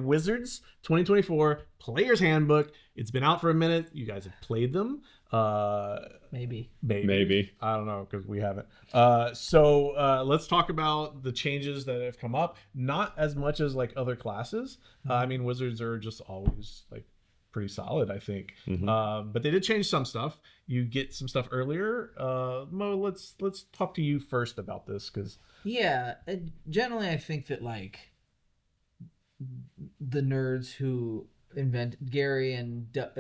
Wizards 2024 Player's Handbook. It's been out for a minute. You guys have played them. Maybe. I don't know, because we haven't. So let's talk about the changes that have come up. Not as much as like other classes. I mean, Wizards are just always like pretty solid, I think. But they did change some stuff. You get some stuff earlier. Mo, let's talk to you first about this, because generally I think that like the nerds who invented Gary and Doug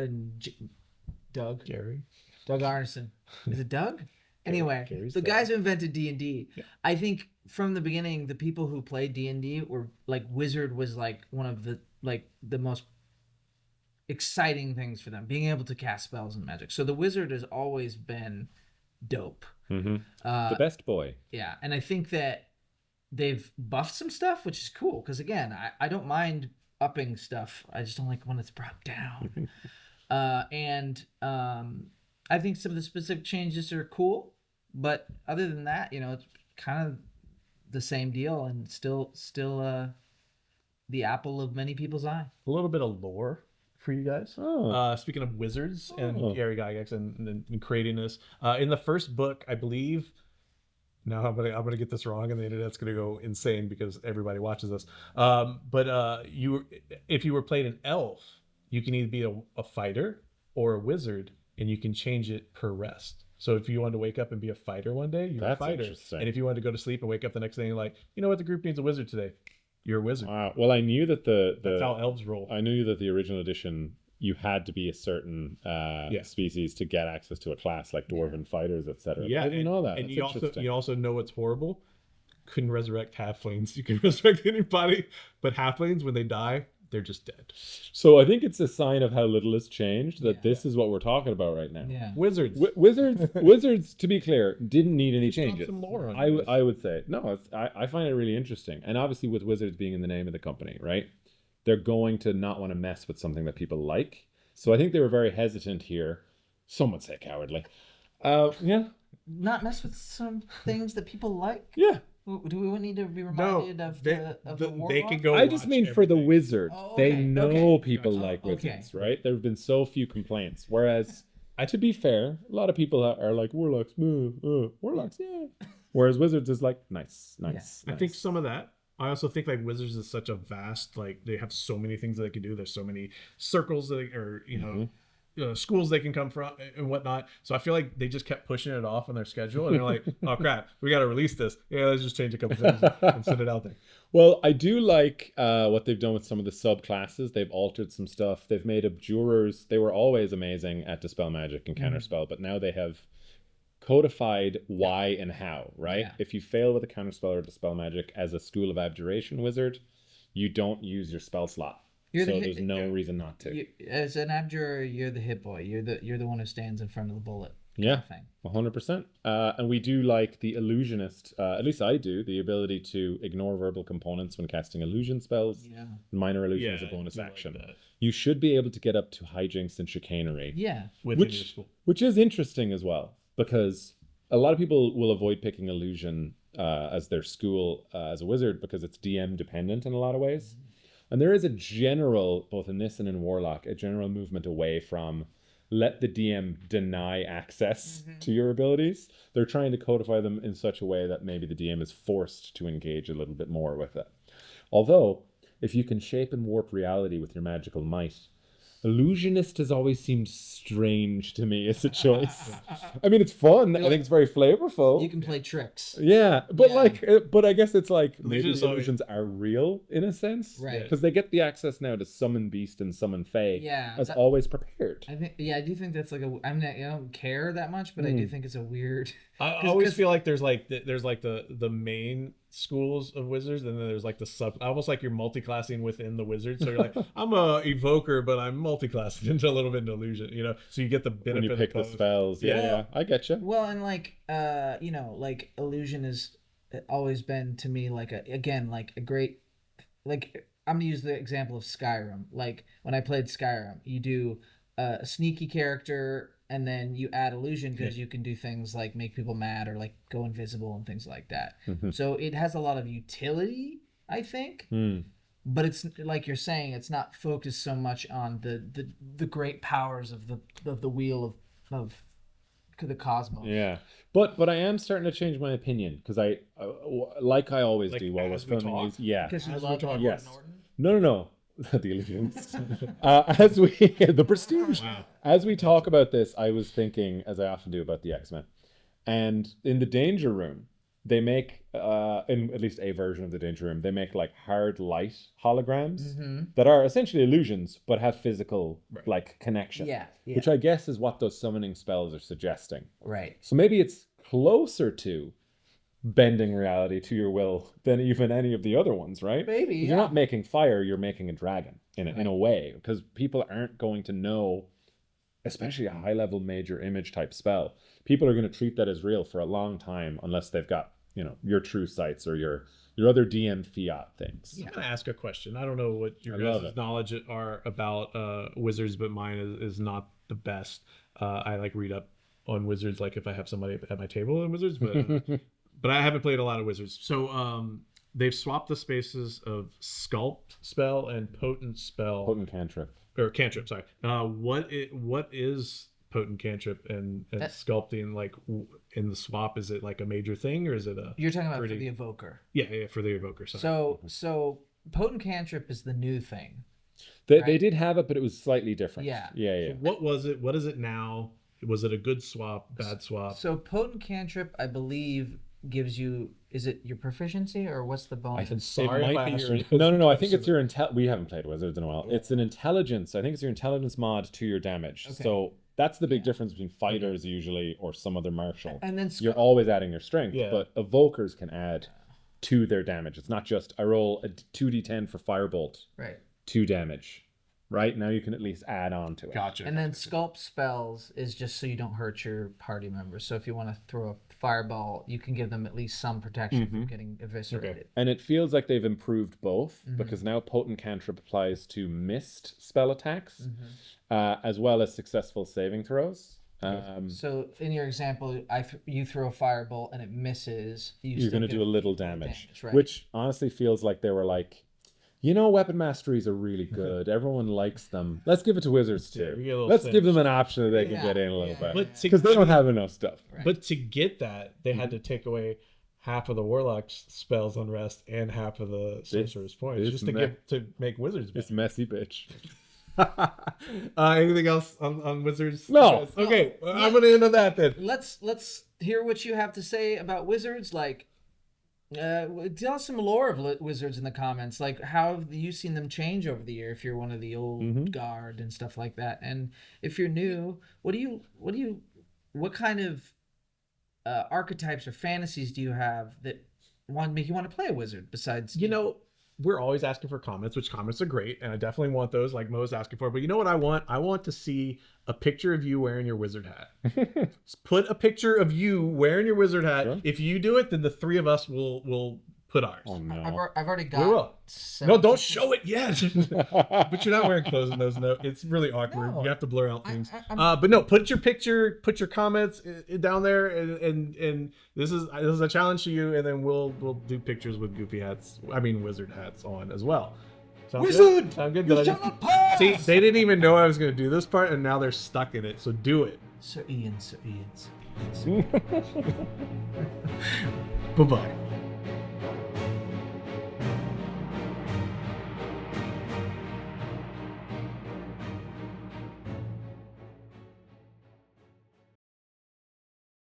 Arneson. Is it Doug? Anyway, Gary's the Doug. guys who invented D&D, I think from the beginning, the people who played D&D were like, Wizard was like one of the most exciting things for them, being able to cast spells and magic. So the Wizard has always been dope. The best boy. Yeah, and I think that they've buffed some stuff, which is cool, because again, I don't mind upping stuff. I just don't like when it's brought down. I think some of the specific changes are cool, but other than that, it's kind of the same deal, and still the apple of many people's eye. A little bit of lore for you guys. Speaking of Wizards and Gary Gygax and creating this, in the first book, I believe. Now I'm gonna get this wrong, and the internet's gonna go insane because everybody watches this. But if you were playing an elf, you can either be a fighter or a wizard, and you can change it per rest. So if you wanted to wake up and be a fighter one day, you're a fighter. And if you wanted to go to sleep and wake up the next day and you're like, you know what, the group needs a wizard today, you're a wizard. Wow. Well, I knew that that's how elves roll. I knew that the original edition, you had to be a certain species to get access to a class, like dwarven fighters, etc. Yeah, I didn't know that. And you also know what's horrible. Couldn't resurrect halflings. You can resurrect anybody, but halflings, when they die, they're just dead. So I think it's a sign of how little has changed that this is what we're talking about right now. Yeah. Wizards. Wizards, to be clear, didn't need any changes. Some lore on I would say. No, I find it really interesting. And obviously with Wizards being in the name of the company, right? They're going to not want to mess with something that people like. So I think they were very hesitant here. Some would say cowardly. Not mess with some things that people like? Yeah. Do we need to be reminded of the war? They can go. I just mean for the Wizard. Oh, okay. They know people Gotcha. like Wizards, right? There have been so few complaints. Whereas, to be fair, a lot of people are like, Warlocks, Warlocks, yeah. Whereas Wizards is like, nice. I think some of that. I also think like Wizards is such a vast, like they have so many things that they can do. There's so many circles schools they can come from and whatnot. So I feel like they just kept pushing it off on their schedule, and they're like, oh crap, we got to release this. Yeah, let's just change a couple things and send it out there. Well, I do like what they've done with some of the subclasses. They've altered some stuff. They've made abjurers. They were always amazing at Dispel Magic and Counterspell, but now they have codified why and how, right? Yeah. If you fail with a Counterspell or Dispel Magic as a School of Abjuration wizard, you don't use your spell slot. There's no reason not to. As an abjurer, you're the hit boy. You're the one who stands in front of the bullet. Yeah, 100%. And we do like the illusionist, at least I do, the ability to ignore verbal components when casting illusion spells. Yeah. Minor illusion is a bonus action. Like you should be able to get up to hijinks and chicanery. Yeah. Within your school. Which is interesting as well, because a lot of people will avoid picking illusion as their school as a wizard because it's DM dependent in a lot of ways. And there is a general, both in this and in Warlock, a general movement away from let the DM deny access to your abilities. They're trying to codify them in such a way that maybe the DM is forced to engage a little bit more with it. Although, if you can shape and warp reality with your magical might, illusionist has always seemed strange to me as a choice. I mean, it's fun. I think it's very flavorful. You can play tricks. Yeah, but but I guess it's like maybe the illusions are real in a sense, right? Because they get the access now to summon beast and summon fae. Yeah, as always prepared. I think. Yeah, I do think that's like I don't care that much, but I do think it's a weird. I always feel like there's the main schools of wizards, and then there's like the sub, almost like you're multi-classing within the wizard. So you're like, I'm a evoker, but I'm multi-classing into a little bit of illusion, so you get the benefit when you pick the spells. Yeah, I get you. Well, and like like illusion has always been to me like a great, like I'm gonna use the example of Skyrim. Like when I played Skyrim, you do a sneaky character, and then you add illusion because you can do things like make people mad or like go invisible and things like that. So it has a lot of utility, I think. but it's like you're saying, it's not focused so much on the great powers of the wheel of the cosmos. Yeah, but I am starting to change my opinion because like I always do while we're filming these. Yeah, Because you As love we're talking- Edward yes. Norton. No. The illusions. As we the prestige. Wow. As we talk about this, I was thinking, as I often do, about the X-Men, and in the Danger Room, they make in at least a version of the Danger Room, they make like hard light holograms that are essentially illusions but have physical like connection. Yeah. Which I guess is what those summoning spells are suggesting. Right. So maybe it's closer to bending reality to your will than even any of the other ones, right? Maybe, 'Cause yeah. you're not making fire, you're making a dragon in a way, because people aren't going to know, especially a high level major image type spell. People are going to treat that as real for a long time unless they've got, you know, your true sights or your other DM fiat things. I'm gonna ask a question. I don't know what your I love guys' it. knowledge are about wizards, but mine is not the best. I like read up on wizards, like if I have somebody at my table in wizards, but I haven't played a lot of wizards. So they've swapped the spaces of sculpt spell and potent spell Potent cantrip. or cantrip. Sorry. What is potent cantrip and sculpting like in the swap? Is it like a major thing or is it a? You're talking about for the evoker. Yeah, for the evoker. Sorry. So potent cantrip is the new thing. They did have it, but it was slightly different. Yeah. Yeah. So what was it? What is it now? Was it a good swap? Bad swap? So potent cantrip, I believe, gives you, is it your proficiency or what's the bonus? Sorry if I asked you. No. I think it's your we haven't played Wizards in a while. It's an intelligence. I think it's your intelligence mod to your damage. Okay. So that's the big difference between fighters usually or some other martial. And then You're always adding your strength, Yeah. but evokers can add to their damage. It's not just I roll a 2d10 for firebolt, right. 2 damage. Right now you can at least add on to it. Gotcha. And then sculpt spells is just so you don't hurt your party members. So if you want to throw a fireball, you can give them at least some protection from getting eviscerated. Okay. And it feels like they've improved both because now potent cantrip applies to missed spell attacks as well as successful saving throws. So in your example, you throw a firebolt and it misses. You're going to do a little damage, right. which honestly feels like they were like, you know, weapon masteries are really good. Everyone likes them. Let's give it to wizards Yeah, we too. get a little Let's cinch. give them an option that they can get in a little yeah. bit But because they don't have enough stuff. Right. But to get that, they had to take away half of the warlock's spells unrest and half of the sorcerer's points this just to make wizards It's better. messy, bitch. Anything else on wizards? No. Okay, I'm gonna end on that then. Let's hear what you have to say about wizards. Like, tell us some lore of wizards in the comments. Like, how have you seen them change over the year? If you're one of the old guard and stuff like that, and if you're new, what kind of archetypes or fantasies do you have that make you want to play a wizard? Besides, You know, we're always asking for comments, which comments are great, and I definitely want those, like Mo's asking for. But you know what I want? I want to see a picture of you wearing your wizard hat. Put a picture of you wearing your wizard hat. Sure. If you do it, then the three of us will put ours. Oh no. I've already We will. got. No, don't show it yet. But you're not wearing clothes in those. No, it's really awkward. No. You have to blur out things. I'm- But no, put your picture, put your comments down there, and this is a challenge to you. And then we'll do pictures with goofy hats. I mean, wizard hats on as well. Sound Wizard! Good? Sound good? Did I shall just- not pass! See, they didn't even know I was going to do this part, and now they're stuck in it. So do it. Sir Ian. Bye bye.